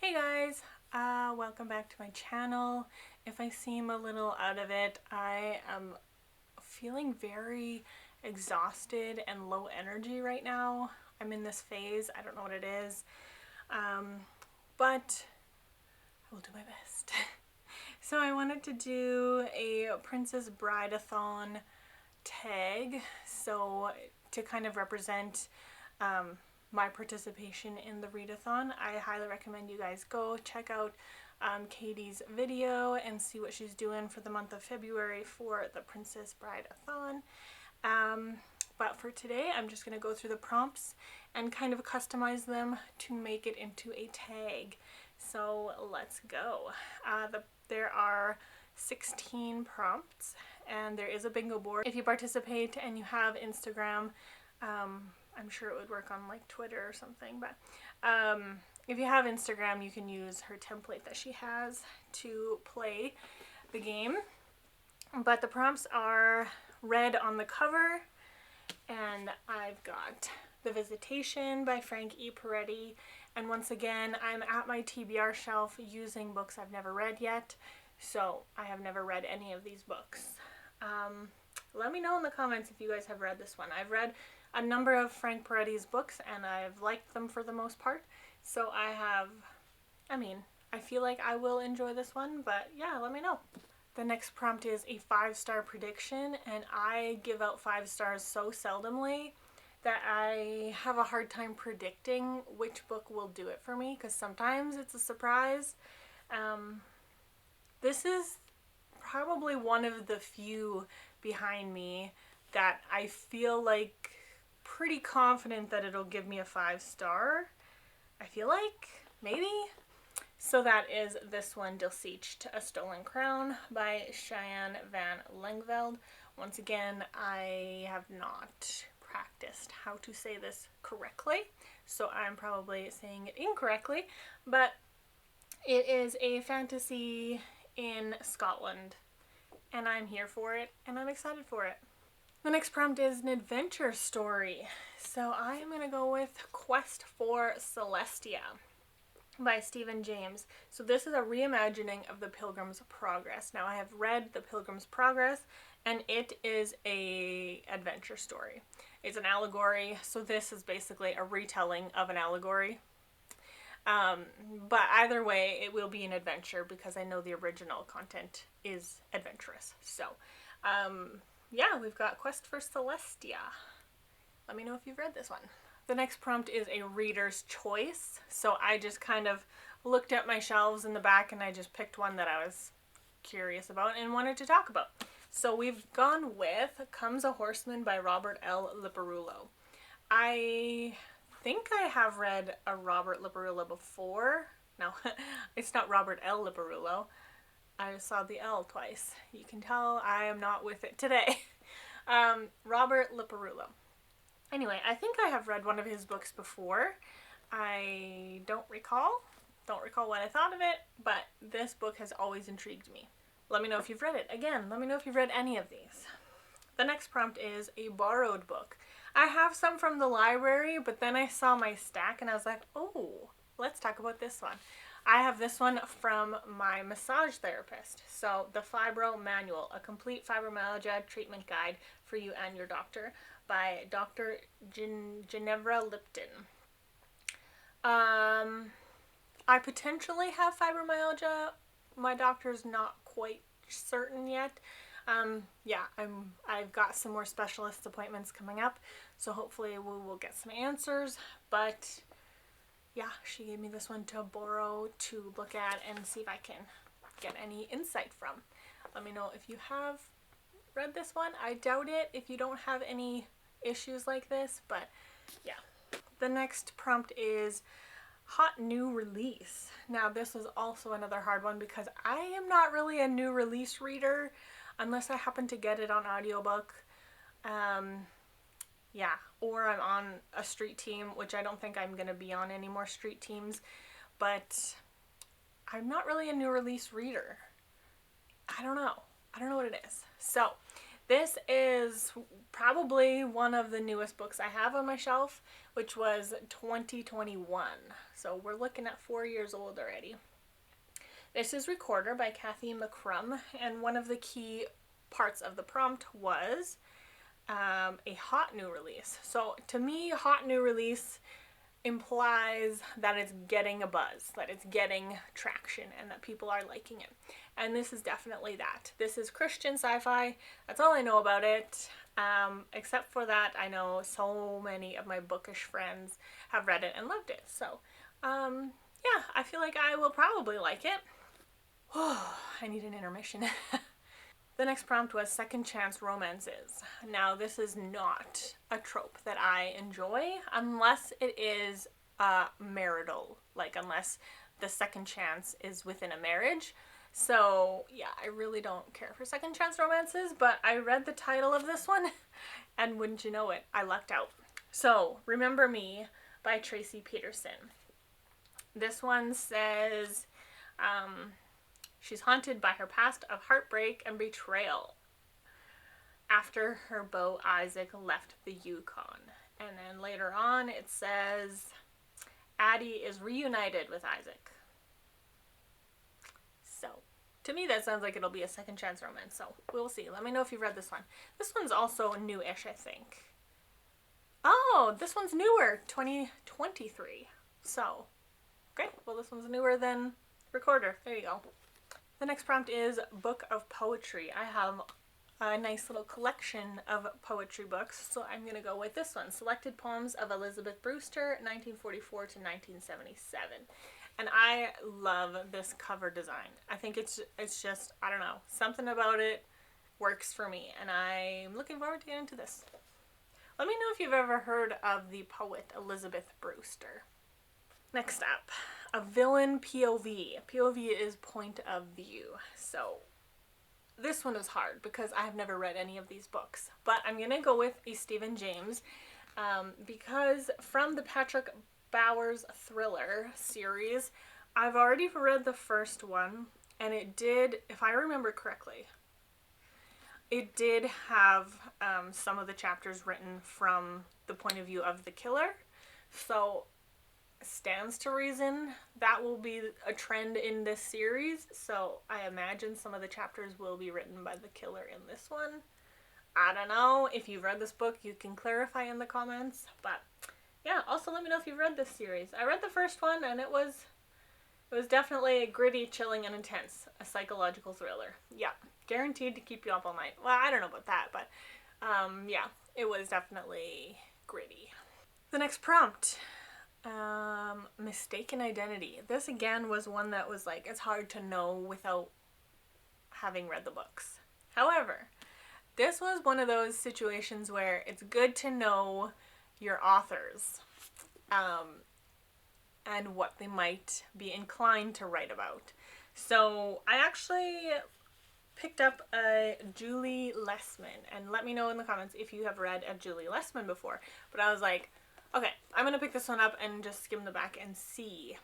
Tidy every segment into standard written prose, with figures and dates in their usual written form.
Hey guys, welcome back to my channel. If I seem a little out of it, I am feeling very exhausted and low energy right now. I'm in this phase, I don't know what it is, but I will do my best. So I wanted to do a Princess Bride-athon tag, so to kind of represent my participation in the readathon. I highly recommend you guys go check out Katie's video and see what she's doing for the month of February for the Princess Bride-athon. But for today, I'm just going to go through the prompts and kind of customize them to make it into a tag. So let's go. There are 16 prompts and there is a bingo board. If you participate and you have Instagram, I'm sure it would work on like Twitter or something, but if you have Instagram, you can use her template that she has to play the game. But the prompts are red on the cover, and I've got The Visitation by Frank E. Peretti. And once again, I'm at my TBR shelf using books I've never read yet, so I have never read any of these books. Let me know in the comments if you guys have read this one. I've read a number of Frank Peretti's books and I've liked them for the most part, so I feel like I will enjoy this one, but yeah, let me know. The next prompt is a 5-star prediction, and I give out 5 stars so seldomly that I have a hard time predicting which book will do it for me, because sometimes it's a surprise. This is probably one of the few behind me that I feel like pretty confident that it'll give me a 5-star. I feel like, maybe? So that is this one, Dulcich, A Stolen Crown by Cheyenne Van Lengveld. Once again, I have not practiced how to say this correctly, so I'm probably saying it incorrectly, but it is a fantasy in Scotland, and I'm here for it, and I'm excited for it. The next prompt is an adventure story, so I am going to go with Quest for Celestia by Stephen James. So this is a reimagining of The Pilgrim's Progress. Now I have read The Pilgrim's Progress, and it is a adventure story. It's an allegory, so this is basically a retelling of an allegory. But either way, it will be an adventure because I know the original content is adventurous. So, yeah, we've got Quest for Celestia. Let me know if you've read this one. The next prompt is a reader's choice. So I just kind of looked at my shelves in the back and I just picked one that I was curious about and wanted to talk about. So we've gone with Comes a Horseman by Robert L. Liparulo. I think I have read a Robert Liparulo before. No, it's not Robert L. Liparulo. I saw the L twice. You can tell I am not with it today. Robert Liparulo. Anyway, I think I have read one of his books before. I don't recall what I thought of it, but this book has always intrigued me. Let me know if you've read it. Again, let me know if you've read any of these. The next prompt is a borrowed book. I have some from the library, but then I saw my stack and I was like, oh, let's talk about this one. I have this one from my massage therapist. So, The Fibro Manual, a complete fibromyalgia treatment guide for you and your doctor by Dr. Ginevra Lipton. I potentially have fibromyalgia. My doctor's not quite certain yet. Yeah, I've got some more specialist appointments coming up, so hopefully we will get some answers, but yeah, she gave me this one to borrow to look at and see if I can get any insight from. Let me know if you have read this one. I doubt it if you don't have any issues like this, but yeah. The next prompt is hot new release. Now this was also another hard one because I am not really a new release reader unless I happen to get it on audiobook. Yeah, or I'm on a street team, which I don't think I'm going to be on any more street teams, but I'm not really a new release reader. I don't know what it is. So This is probably one of the newest books I have on my shelf, which was 2021. So we're looking at 4 years old already. This is Recorder by Kathy McCrum, and one of the key parts of the prompt was a hot new release. So to me, hot new release implies that it's getting a buzz, that it's getting traction, and that people are liking it. And this is definitely that. This is Christian sci-fi. That's all I know about it. Except for that, I know so many of my bookish friends have read it and loved it. So, yeah, I feel like I will probably like it. I need an intermission. The next prompt was second chance romances. Now, this is not a trope that I enjoy unless it is marital, like unless the second chance is within a marriage. So, yeah, I really don't care for second chance romances, but I read the title of this one, and wouldn't you know it, I lucked out. So, Remember Me by Tracy Peterson. This one says, she's haunted by her past of heartbreak and betrayal after her beau Isaac left the Yukon. And then later on it says Addie is reunited with Isaac. So, to me that sounds like it'll be a second chance romance, so we'll see. Let me know if you've read this one. This one's also newish, I think. Oh, this one's newer, 2023. So, okay, well this one's newer than Recorder. There you go. The next prompt is Book of Poetry. I have a nice little collection of poetry books, so I'm going to go with this one. Selected Poems of Elizabeth Brewster, 1944 to 1977. And I love this cover design. I think it's just, I don't know, something about it works for me, and I'm looking forward to getting into this. Let me know if you've ever heard of the poet Elizabeth Brewster. Next up, a villain POV. POV is point of view. So this one is hard because I have never read any of these books, but I'm gonna go with a Stephen James because from the Patrick Bowers thriller series, I've already read the first one, and it did, if I remember correctly, it did have some of the chapters written from the point of view of the killer. So stands to reason that will be a trend in this series, so I imagine some of the chapters will be written by the killer in this one. I don't know. If you've read this book, you can clarify in the comments, but yeah, also let me know if you've read this series. I read the first one, and it was definitely gritty, chilling, and intense. A psychological thriller. Yeah, guaranteed to keep you up all night. Well, I don't know about that, but yeah, it was definitely gritty. The next prompt, mistaken identity. This again was one that was like, it's hard to know without having read the books. However, this was one of those situations where it's good to know your authors and what they might be inclined to write about. So I actually picked up a Julie Lessman, and let me know in the comments if you have read a Julie Lessman before. But I was like, okay, I'm gonna pick this one up and just skim the back and see.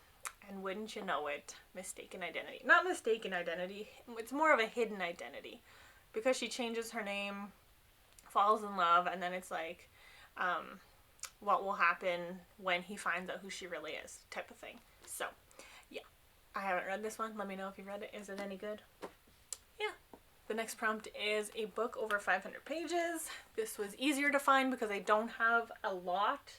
And wouldn't you know it, mistaken identity. Not mistaken identity, it's more of a hidden identity. Because she changes her name, falls in love, and then it's like, what will happen when he finds out who she really is, type of thing. So, yeah. I haven't read this one. Let me know if you read it. Is it any good? Yeah. The next prompt is a book over 500 pages. This was easier to find because I don't have a lot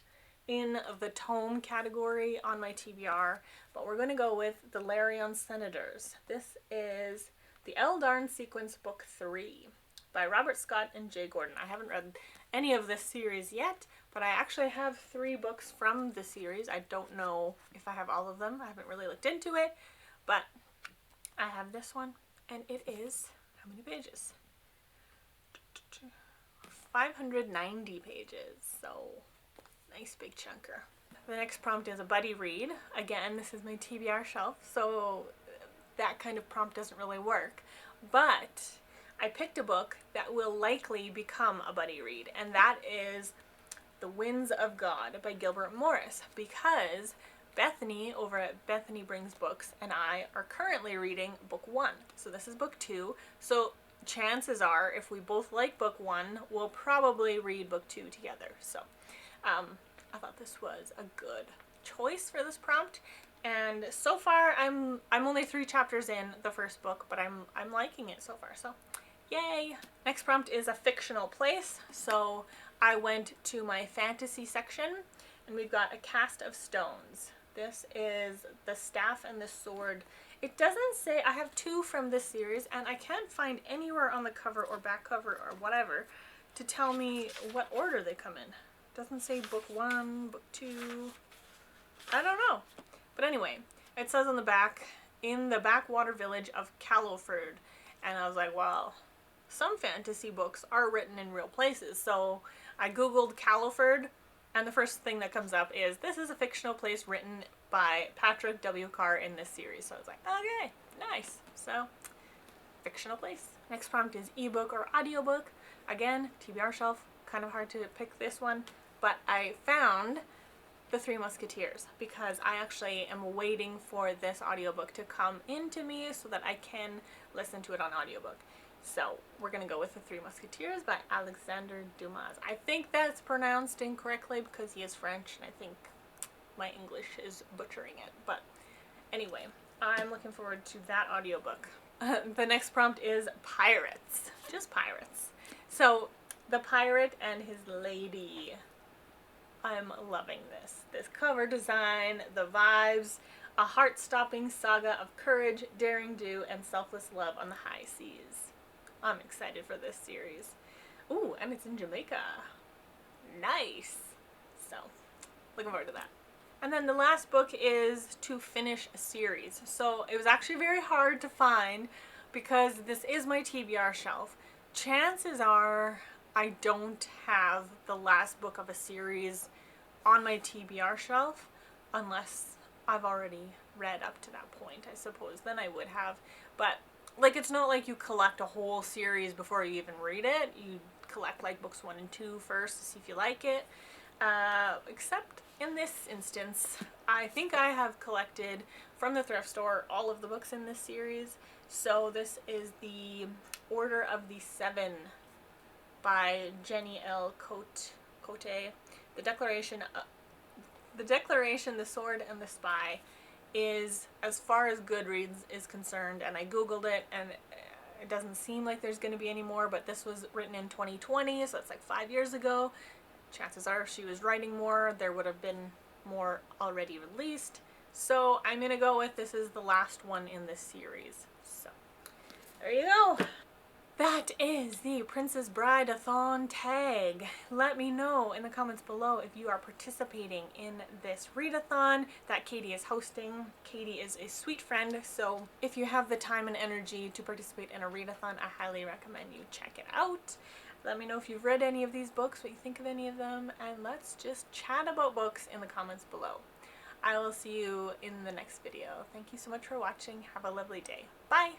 in the tome category on my TBR, but we're going to go with The Larion Senators. This is the Eldarn Sequence Book 3 by Robert Scott and Jay Gordon. I haven't read any of this series yet, but I actually have 3 books from the series. I don't know if I have all of them. I haven't really looked into it, but I have this one, and it is, how many pages? 590 pages, so nice big chunker. The next prompt is a buddy read. Again, this is my TBR shelf, so that kind of prompt doesn't really work. But I picked a book that will likely become a buddy read, and that is The Winds of God by Gilbert Morris, because Bethany over at Bethany Brings Books and I are currently reading book 1. So this is book 2. So chances are, if we both like book 1, we'll probably read book 2 together. So I thought this was a good choice for this prompt. And so far, I'm only 3 chapters in the first book, but I'm liking it so far. So, yay! Next prompt is a fictional place. So I went to my fantasy section, and we've got a cast of stones. This is the staff and the sword. It doesn't say, I have 2 from this series, and I can't find anywhere on the cover or back cover or whatever to tell me what order they come in. It doesn't say book 1, book 2. I don't know. But anyway, it says on the back, in the backwater village of Callowford. And I was like, well, some fantasy books are written in real places. So I googled Callowford, and the first thing that comes up is, this is a fictional place written by Patrick W. Carr in this series. So I was like, okay, nice. So, fictional place. Next prompt is ebook or audiobook. Again, TBR shelf. Kind of hard to pick this one. But I found The Three Musketeers, because I actually am waiting for this audiobook to come into me so that I can listen to it on audiobook. So we're going to go with The Three Musketeers by Alexandre Dumas. I think that's pronounced incorrectly because he is French, and I think my English is butchering it. But anyway, I'm looking forward to that audiobook. The next prompt is pirates. Just pirates. So the pirate and his lady. I'm loving this. This cover design, the vibes, a heart-stopping saga of courage, daring do, and selfless love on the high seas. I'm excited for this series. Ooh, and it's in Jamaica. Nice. So, looking forward to that. And then the last book is to finish a series. So it was actually very hard to find because this is my TBR shelf. Chances are I don't have the last book of a series on my TBR shelf unless I've already read up to that point, I suppose. Then I would have. But like, it's not like you collect a whole series before you even read it. You collect like books 1 and 2 first to see if you like it. Except in this instance, I think I have collected from the thrift store all of the books in this series. So this is the Order of the Seven by Jenny L. Cote. The Declaration, The Sword, and the Spy is, as far as Goodreads is concerned, and I googled it, and it doesn't seem like there's going to be any more, but this was written in 2020, so it's like 5 years ago. Chances are if she was writing more, there would have been more already released. So I'm going to go with this is the last one in this series. So there you go. That is the Princess Bride-athon Tag. Let me know in the comments below if you are participating in this readathon that Katie is hosting. Katie is a sweet friend, so if you have the time and energy to participate in a readathon, I highly recommend you check it out. Let me know if you've read any of these books, what you think of any of them, and let's just chat about books in the comments below. I will see you in the next video. Thank you so much for watching. Have a lovely day. Bye!